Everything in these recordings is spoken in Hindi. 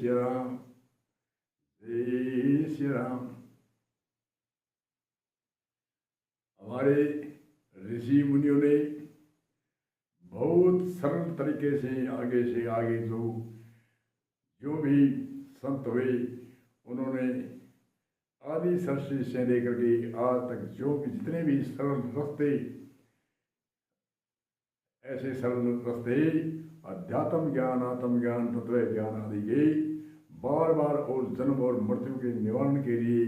श्री राम, जय श्री राम। हमारे ऋषि मुनियों ने बहुत सरल तरीके से आगे जो भी संत हुए उन्होंने आदि सृष्टि से लेकर के आज तक जो भी जितने भी सरल रास्ते, ऐसे सरल रास्ते अध्यात्म ज्ञान, आत्म ज्ञान, तत्व ज्ञान आदि के बार बार और जन्म और मृत्यु के निवारण के लिए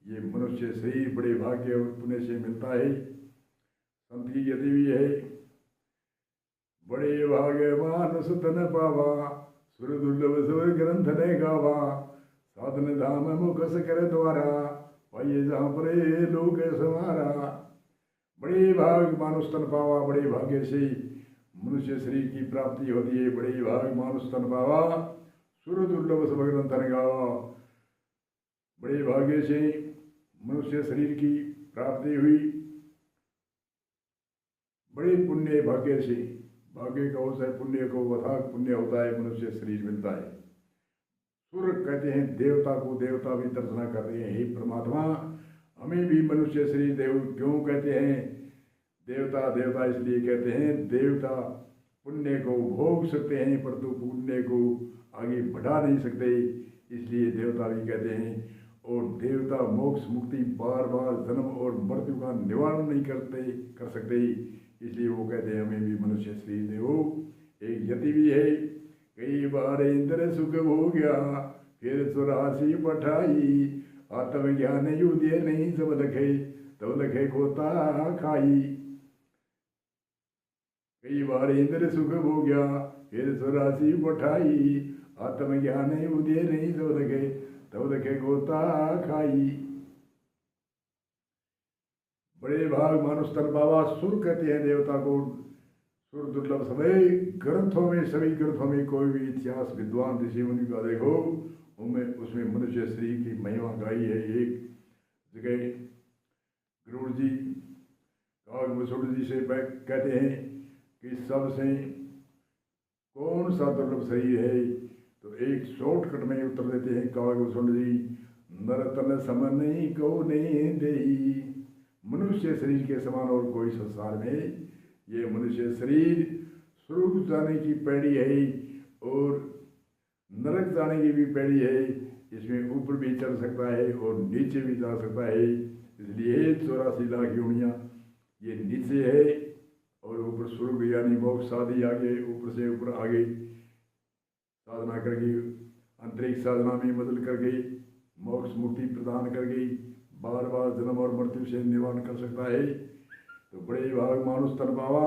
ये मनुष्य शरीर बड़े भाग्य और पुण्य से मिलता है। संत की यदि भी है, बड़े भाग्यवान सुतन पावा, सुर दुर्लभ सुर ग्रंथ ने गावा, साधन धाम मुख कर द्वारा, पाइये जहाँ परे लोक समारा। बड़े भाग मानुष तन पावा, बड़े भाग्य से मनुष्य शरीर की प्राप्ति होती है। बड़े भाग मानुष तन पावा, सुर दुर्लभ सब ग्रंथ ने गावा। बड़े भाग्य से मनुष्य शरीर की प्राप्ति हुई, बड़े पुण्य भाग्य से, भाग्य का होता है पुण्य को, अथाक पुण्य होता है, मनुष्य शरीर मिलता है। सुर कहते हैं देवता को, देवता भी तर्जना कर रहे हैं, हे परमात्मा हमें भी मनुष्य शरीर देव। क्यों कहते हैं देवता? देवता इसलिए कहते हैं, देवता पुण्य को भोग सकते हैं परंतु पुण्य को आगे बढ़ा नहीं सकते, इसलिए देवता भी कहते हैं। और देवता मोक्ष मुक्ति बार बार जन्म और मृत्यु का निवारण नहीं कर सकते, इसलिए वो कहते हैं हमें भी मनुष्य शरीर देवो। एक यति भी है, कई बार इंद्र सुख हो गया, फिर 84 पठाई, आत्मज्ञान युद्ध नहीं सब लखे, तब लखे खोता खाई। कई बार इंद्र सुख हो गया, फिर 84 पठाई, आत्मज्ञान युद्ध नहीं सब लखे, तब लखे खोता खाई। बड़े भाग मानुष तन पावा, सुर कहते हैं देवता को। सुर दुर्लभ समय ग्रंथों में, सभी ग्रंथों में कोई भी इतिहास विद्वान ऋषि मुनि का देखो, उसमें मनुष्य शरीर की महिमा गाई है। एक जगह गरुड़ जी काग जी से कहते हैं कि सबसे कौन सा दुर्लभ शरीर है, तो एक शॉर्टकट में उत्तर देते हैं काग जी, नरतन सम नहीं को नहीं दे। मनुष्य शरीर के समान और कोई संसार में, ये मनुष्य शरीर स्वर्ग जाने की पैड़ी है और नरक जाने की भी पैड़ी है। इसमें ऊपर भी चढ़ सकता है और नीचे भी जा सकता है, इसलिए 84 लाख योनियाँ ये नीचे है और ऊपर स्वर्ग यानी मोक्ष आदि आगे, ऊपर से ऊपर आगे साधना कर गई, अंतरिक्ष साधना में बदल कर गई, मोक्ष मुक्ति प्रदान कर गई, बार बार जन्म और मृत्यु से निवारण कर सकता है। तो बड़े भाग मानुष तन पावा।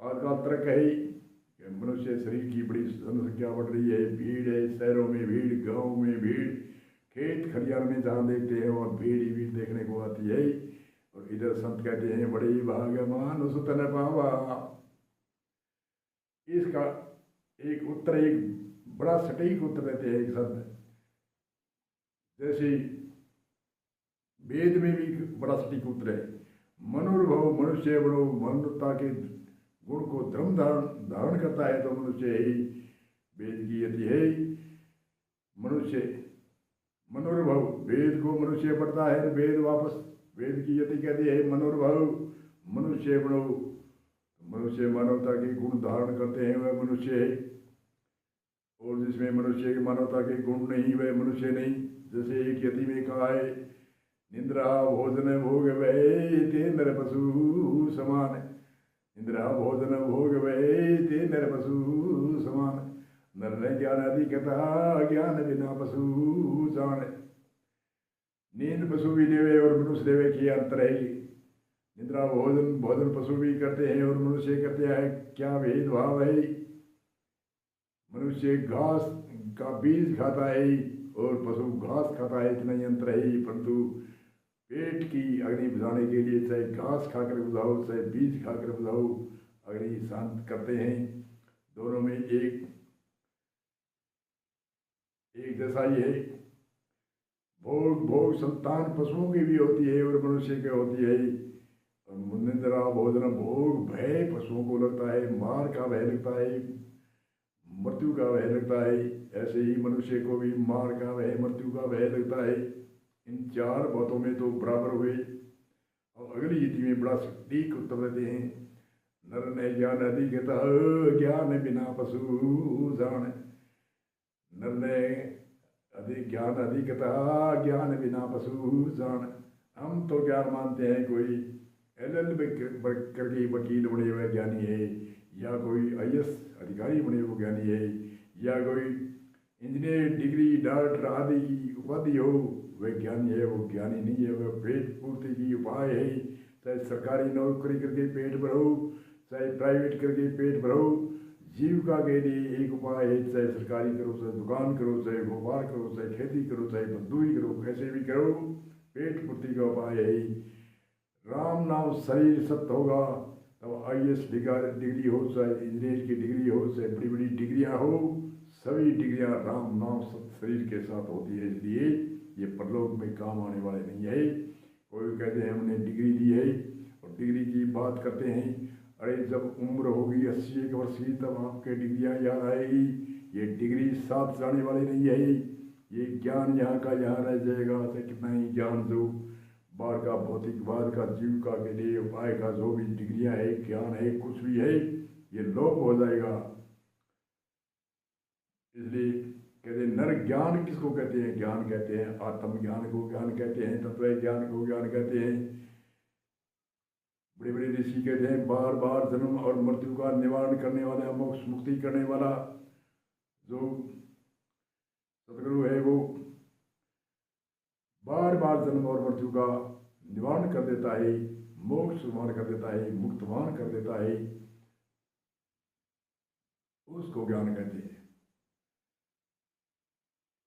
आज का तर्क है कि मनुष्य शरीर की बड़ी जनसंख्या बढ़ रही है, भीड़ है, शहरों में भीड़, गाँव में भीड़, खेत खलियान में जहाँ देखते हैं वहाँ भीड़ ही भीड़ देखने को आती है। और इधर संत कहते हैं बड़े भाग मानुष तन पावा। इसका एक उत्तर, एक बड़ा सटीक उत्तर देते हैं एक संत। जैसे वेद में भी बड़ा सटीक उत्तर है, मनोर्भव मनुष्य बड़ो, मनुष्यता के गुण को धर्म धारण करता है तो मनुष्य ही वेद की यति है। मनुष्य मनोर्भव, वेद को मनुष्य पढ़ता है, वेद वापस वेद की यति कहती है मनोर्भव मनुष्य बड़ो। मनुष्य मानवता के गुण धारण करते हैं वह मनुष्य है, और जिसमें मनुष्य की मानवता के गुण नहीं वह मनुष्य नहीं। जैसे एक यति में कहा है, निद्रा भोजन भोग वै ते नर पशु समान, निद्रा भोजन भोग वै ते नर पशु समान, नर ने ज्ञान अधिकता ज्ञान बिना पशु जान। नींद पशु भी देवे और मनुष्य देवे की अंतर है। निद्रा भोजन पशु भी करते हैं और मनुष्य करते हैं, क्या भेदभाव है? मनुष्य घास का बीज खाता है और पशु घास खाता है, इतना ही अंतर है। परंतु पेट की अग्नि बुझाने के लिए चाहे घास खाकर बुझाओ चाहे बीज खाकर बुझाओ, अग्नि शांत करते हैं। दोनों में एक जैसा ही है। भोग संतान पशुओं की भी होती है और मनुष्य की होती है। और निद्रा भोजन भोग भय पशुओं को लगता है, मार का भय लगता है, मृत्यु का भय लगता है, ऐसे ही मनुष्य को भी मार का भय, मृत्यु का भय लगता है। इन चार बातों में तो बराबर हुए। और अगली रीति में बड़ा सटीक उत्तर देते हैं। नर ने ज्ञान अधिकता ज्ञान बिना पशु जान। नर ने अधिक ज्ञान अधिकता ज्ञान बिना पशु जान। हम तो ज्ञान मानते हैं कोई LL करके वकील बने हुए ज्ञानी है, या कोई IAS अधिकारी बने हुए ज्ञानी है, या कोई इंजीनियर डिग्री डॉक्टर आदि की उपाधि हो वह ज्ञानी है। वो ज्ञानी नहीं है, वह पेट पूर्ति की उपाय है। चाहे सरकारी नौकरी करके पेट भरो, चाहे प्राइवेट करके पेट भरो, जीविका के लिए एक उपाय है। चाहे सरकारी करो, चाहे दुकान करो, चाहे व्यापार करो, चाहे खेती करो, चाहे मजदूरी करो, कैसे भी करो पेट पूर्ति का उपाय है। राम नाम शरीर सत्य होगा तब IAS डिग्री हो, चाहे इंजीनियर की डिग्री हो, चाहे बड़ी बड़ी डिग्रियां हो, सभी डिग्रियां राम नाम सत्य शरीर के साथ होती है। इसलिए ये परलोक में काम आने वाले नहीं है। कोई कहते हैं हमने डिग्री ली है और डिग्री की बात करते हैं, अरे जब उम्र होगी 80 वर्ष की तब आपके डिग्रियां याद आएगी। ये डिग्री साथ जाने वाली नहीं है। ये ज्ञान यहाँ का यहाँ रह जाएगा। चाहे कितना ही ज्ञान दो, बाहर का भौतिकवाद का जीविका के लिए उपाय का जो भी डिग्रियां है, ज्ञान है, कुछ भी है, ये लोप हो जाएगा। इसलिए कहते हैं नर ज्ञान किसको कहते हैं? ज्ञान कहते हैं आत्म ज्ञान को ज्ञान कहते हैं, तत्व ज्ञान को ज्ञान कहते हैं। बड़े बड़े ऋषि कहते हैं बार बार जन्म और मृत्यु का निवारण करने वाला, मोक्ष मुक्ति करने वाला जो सदगुरु है वो बार बार जन्म और मृत्यु का निवारण कर देता है, मोक्षवान कर देता है, मुक्तवान कर देता है, उसको ज्ञान कहते हैं।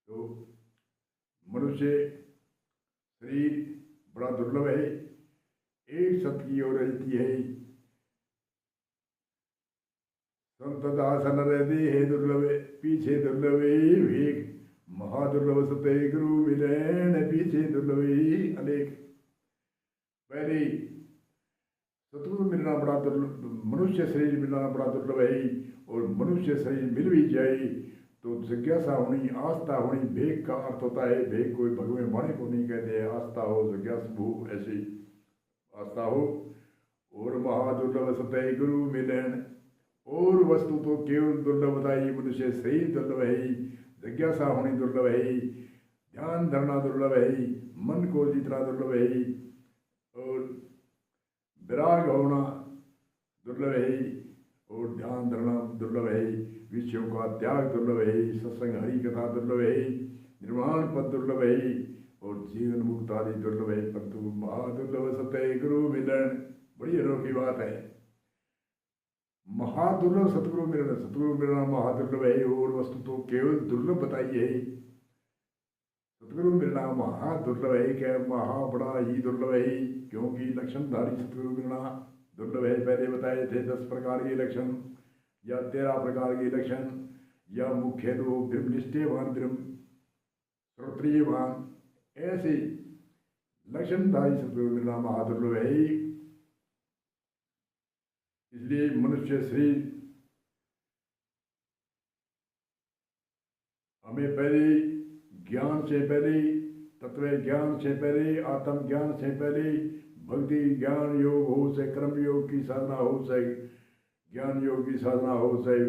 तो मनुष्य शरीर बड़ा दुर्लभ है, एक सत्य की ओर रहती है। संतदासन रहती है दुर्लभ, पीछे दुर्लभ वेग महादुर्लभ सत्य गुरु मिलन, पीछे दुर्लभ अनेक। पहले सतगुरु मिलना बड़ा दुर्लभ, मनुष्य शरीर मिलना बड़ा दुर्लभ है। और मनुष्य शरीर मिल भी जाए तो जिज्ञासा होनी, आस्था होनी। भेग का अर्थ होता है, भेग कोई भगवान वाणी को नहीं कहते, आस्था हो, जिज्ञासा भू, ऐसी आस्था हो। और महादुर्लभ सत्य गुरु मिलन, और वस्तु तो केवल दुर्लभ बताई, मनुष्य शरीर दुर्लभ है, जिज्ञासा होनी दुर्लभ है, ध्यान धरना दुर्लभ है, मन को जीतना दुर्लभ है, और विराग होना दुर्लभ है, और ध्यान धरना दुर्लभ है, विषयों का त्याग दुर्लभ है, सत्संग हरि कथा दुर्लभ है, निर्माण पद दुर्लभ है, और जीवन मुक्त आदि दुर्लभ है। परंतु महादुर्लभ सत्य गुरु मिलन बड़ी अनोखी बात है। महादुर्लभ सतगुरु मिलना, सतगुरु मिलना महादुर्लभ है, और वस्तु तो केवल दुर्लभ बताई है। सतगुरु मिलना महादुर्लभ है, क्या महा बड़ा ही दुर्लभ है, क्योंकि लक्षणधारी सतगुरु मिलना दुर्लभ है। पहले बताए थे 10 प्रकार के लक्षण या 13 प्रकार के लक्षण, या मुख्य दो ब्रह्म निष्ठेवान, ब्रह्म श्रोत्रियवान, ऐसे लक्षणधारी सतगुरु मिलना महादुर्लभ है। इसलिए मनुष्य शरीर हमें पहले ज्ञान से पहले, तत्व ज्ञान से पहले, आत्म ज्ञान से पहले भक्ति ज्ञान योग हो, चाहे कर्म योग की साधना हो, चाहे ज्ञान योग की साधना हो, चाहे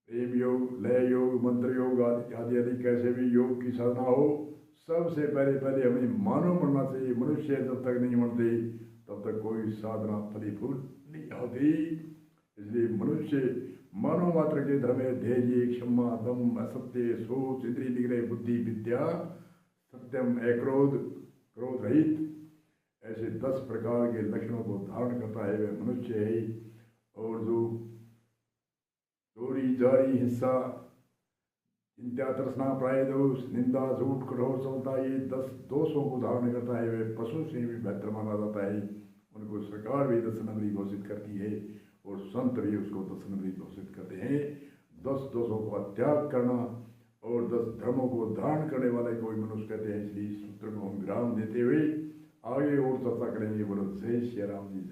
प्रेम योग, लय योग, मंत्र योग आदि आदि कैसे भी योग की साधना हो, सबसे पहले हमें मानव बनना चाहिए। मनुष्य जब तक नहीं बनते तब तक कोई साधना फलीफूल नहीं होती। इसलिए मनुष्य मानव मात्र के धर्म है धैर्य, क्षमा, दम, असत्य, सोच, इंद्रिय निग्रह, बुद्धि, विद्या, सत्यम, अक्रोध, क्रोध रहित, ऐसे 10 प्रकार के लक्षणों को धारण करता है वह मनुष्य है। और जो चोरी, जारी, हिंसा, चिंता, तृष्णा, प्राय दोष, निंदा, झूठ, कठोर समता, ये 10 दोषों को धारण करता है वह पशु से भी बेहतर माना जाता है। उनको सरकार भी 10 नंबरी घोषित करती है और संत भी उसको 10 नंबरी घोषित करते हैं। 10 दोषों का त्याग करना और 10 धर्मों को धारण करने वाले कोई मनुष्य कहते हैं। इसलिए सूत्र को हम विराम देते हुए आगे और चर्चा करेंगे। बोलो जय श्री राम जी।